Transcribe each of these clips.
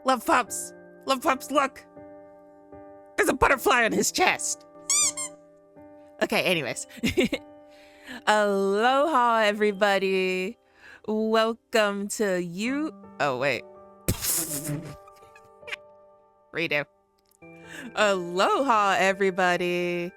Love Pups! Love Pups, look! There's a butterfly on his chest! Okay, anyways. Aloha, everybody. Welcome to you. Oh, wait. Redo. Aloha, everybody.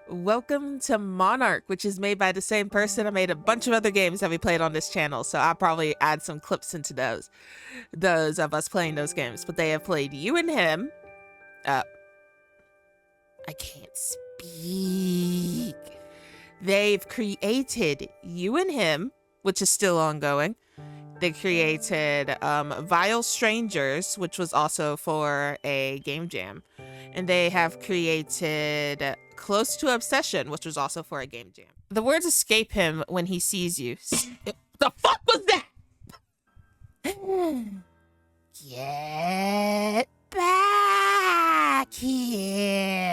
Welcome to Monarch, which is made by the same person. I made a bunch of other games that we played on this channel, so I'll probably add some clips into those of us playing those games. But they have played You and Him. I can't speak. They've created You and Him, which is still ongoing. They created Vile Strangers, which was also for a game jam. And they have created Close to Obsession, which was also for a game jam. The words escape him when he sees you. The fuck was that? Get back here.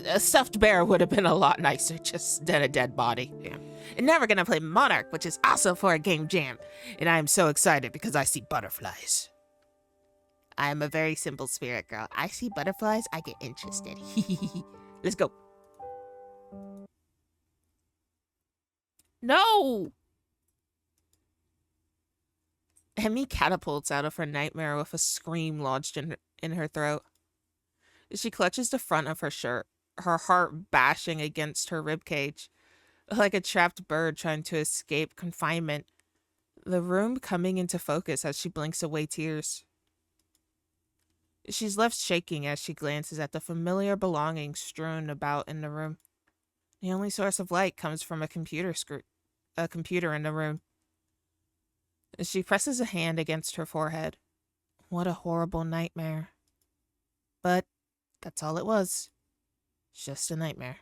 A stuffed bear would have been a lot nicer just than a dead body. Yeah. And now we're gonna play Monarch, which is also for a game jam. And I am so excited because I see butterflies. I am a very simple spirit girl. I see butterflies, I get interested. Let's go. No! Emmy catapults out of her nightmare with a scream lodged in her throat. She clutches the front of her shirt, her heart bashing against her ribcage, like a trapped bird trying to escape confinement. The room coming into focus as she blinks away tears. She's left shaking as she glances at the familiar belongings strewn about in the room. The only source of light comes from a computer in the room. She presses a hand against her forehead. What a horrible nightmare. But that's all it was. Just a nightmare.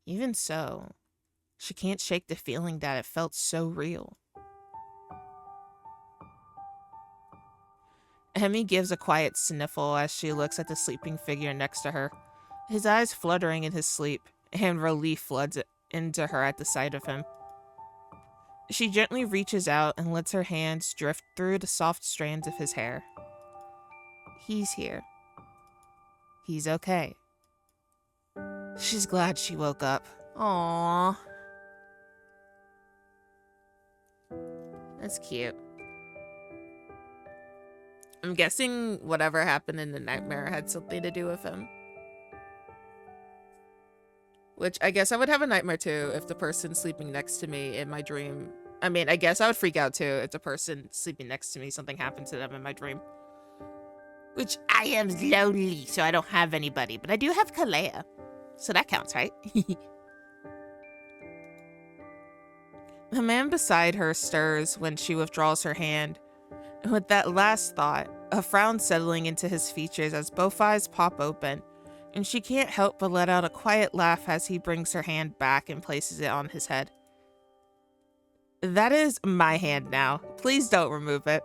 Even so, she can't shake the feeling that it felt so real. Emmy gives a quiet sniffle as she looks at the sleeping figure next to her, his eyes fluttering in his sleep, and relief floods into her at the sight of him. She gently reaches out and lets her hands drift through the soft strands of his hair. He's here. He's okay. She's glad she woke up. Aww. That's cute. I'm guessing whatever happened in the nightmare had something to do with him. Which I guess I would have a nightmare too if the person sleeping next to me in my dream. I mean, I guess I would freak out too if the person sleeping next to me, something happened to them in my dream. Which I am lonely, so I don't have anybody. But I do have Kalea. So that counts, right? The man beside her stirs when she withdraws her hand. With that last thought, a frown settling into his features as both eyes pop open, and she can't help but let out a quiet laugh as he brings her hand back and places it on his head. That is my hand now. Please don't remove it.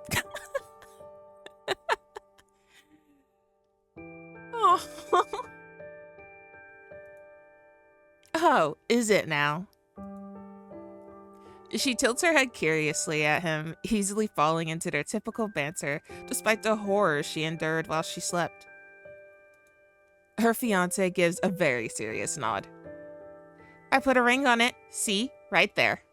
Oh, is it now? She tilts her head curiously at him, easily falling into their typical banter, despite the horror she endured while she slept. Her fiancé gives a very serious nod. I put a ring on it. See? Right there.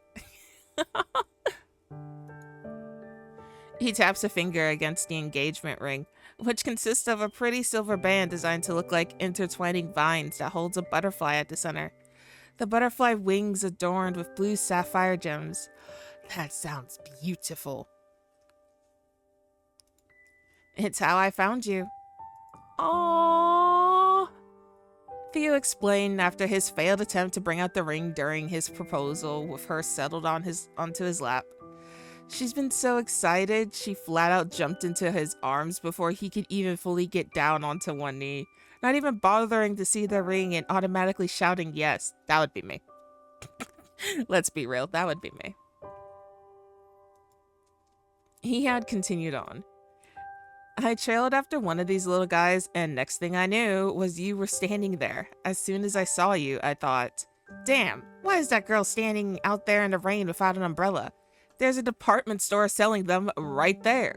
He taps a finger against the engagement ring, which consists of a pretty silver band designed to look like intertwining vines that holds a butterfly at the center. The butterfly wings adorned with blue sapphire gems. That sounds beautiful. It's how I found you. Aww. Theo explained after his failed attempt to bring out the ring during his proposal with her settled onto his lap. She's been so excited, she flat out jumped into his arms before he could even fully get down onto one knee. Not even bothering to see the ring and automatically shouting yes. That would be me. Let's be real, that would be me. He had continued on. I trailed after one of these little guys, and next thing I knew was you were standing there. As soon as I saw you, I thought, damn, why is that girl standing out there in the rain without an umbrella? There's a department store selling them right there.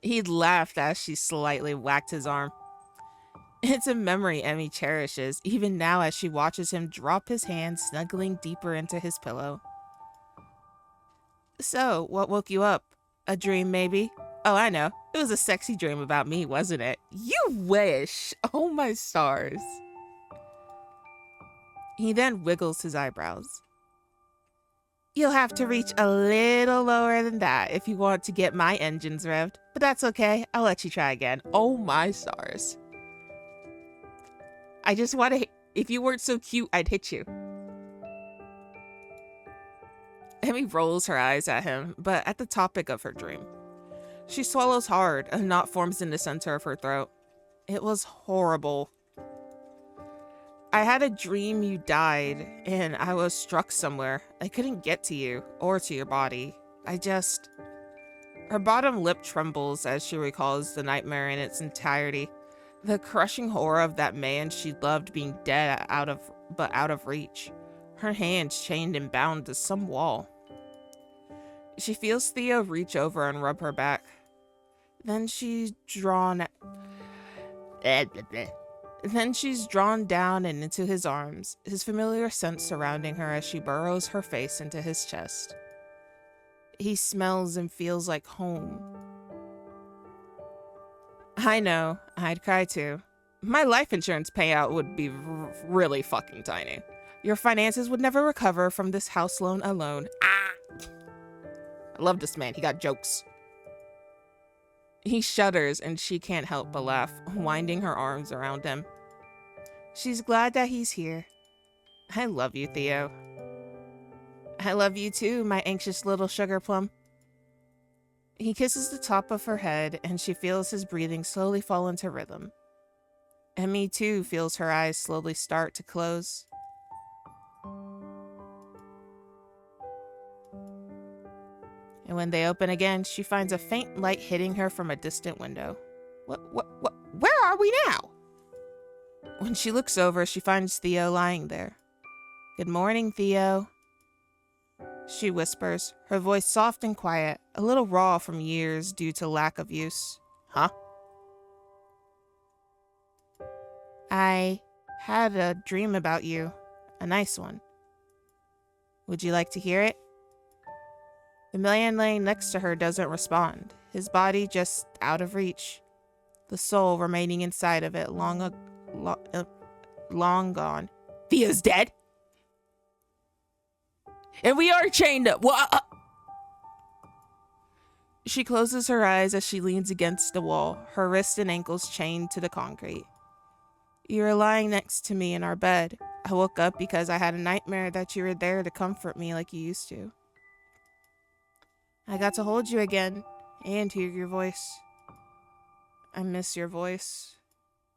He laughed as she slightly whacked his arm. It's a memory Emmy cherishes, even now as she watches him drop his hand, snuggling deeper into his pillow. So, what woke you up? A dream, maybe? Oh, I know. It was a sexy dream about me, wasn't it? You wish! Oh my stars. He then wiggles his eyebrows. You'll have to reach a little lower than that if you want to get my engines revved, but that's okay. I'll let you try again. Oh my stars. I just want to, if you weren't so cute, I'd hit you. Emmy rolls her eyes at him, but at the topic of her dream. She swallows hard, a knot forms in the center of her throat. It was horrible. I had a dream you died, and I was struck somewhere. I couldn't get to you, or to your body. Her bottom lip trembles as she recalls the nightmare in its entirety. The crushing horror of that man she loved being dead out of reach. Her hands chained and bound to some wall. She feels Theo reach over and rub her back. Then she's drawn down and into his arms, his familiar scent surrounding her as she burrows her face into his chest. He smells and feels like home. I know, I'd cry too. My life insurance payout would be really fucking tiny. Your finances would never recover from this house loan alone. I love this man, he got jokes. He shudders and she can't help but laugh, winding her arms around him. She's glad that he's here. I love you, Theo. I love you too, my anxious little sugar plum. He kisses the top of her head and she feels his breathing slowly fall into rhythm. Emmy too feels her eyes slowly start to close. And when they open again, she finds a faint light hitting her from a distant window. Where are we now? When she looks over, she finds Theo lying there. Good morning, Theo. She whispers, her voice soft and quiet, a little raw from years due to lack of use. Huh? I had a dream about you, a nice one. Would you like to hear it? The man laying next to her doesn't respond, his body just out of reach, the soul remaining inside of it long gone. Theo's dead? And we are chained up. She closes her eyes as she leans against the wall, her wrists and ankles chained to the concrete. You were lying next to me in our bed. I woke up because I had a nightmare that you were there to comfort me like you used to. I got to hold you again and hear your voice. I miss your voice.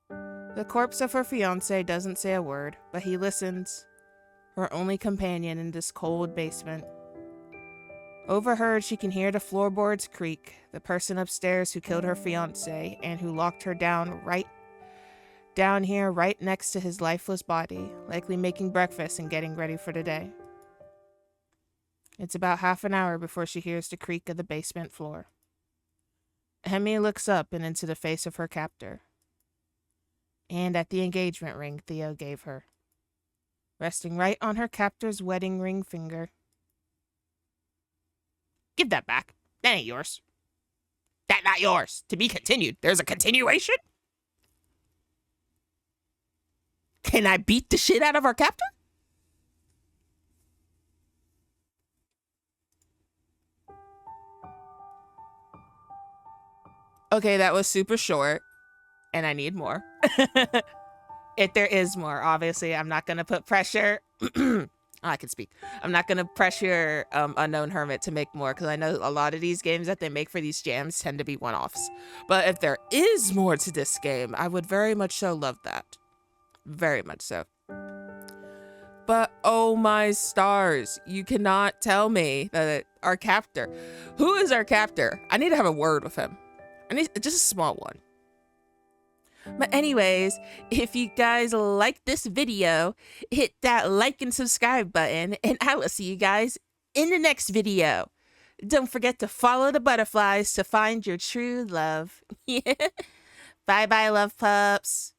The corpse of her fiancé doesn't say a word, but he listens, her only companion in this cold basement. Overheard, she can hear the floorboards creak, the person upstairs who killed her fiancé and who locked her down here right next to his lifeless body, likely making breakfast and getting ready for the day. It's about half an hour before she hears the creak of the basement floor. Emmy looks up and into the face of her captor. And at the engagement ring Theo gave her, resting right on her captor's wedding ring finger. Give that back. That ain't yours. That not yours. To be continued. There's a continuation? Can I beat the shit out of our captor? Okay, that was super short, and I need more. If there is more, obviously, I'm not going to put pressure. I can speak. I'm not going to pressure Unknown Hermit to make more, because I know a lot of these games that they make for these jams tend to be one-offs. But if there is more to this game, I would very much so love that. Very much so. But oh my stars, you cannot tell me that our captor. Who is our captor? I need to have a word with him. I need just a small one. But anyways, if you guys like this video, hit that like and subscribe button, and I will see you guys in the next video. Don't forget to follow the butterflies to find your true love. Bye bye, love pups.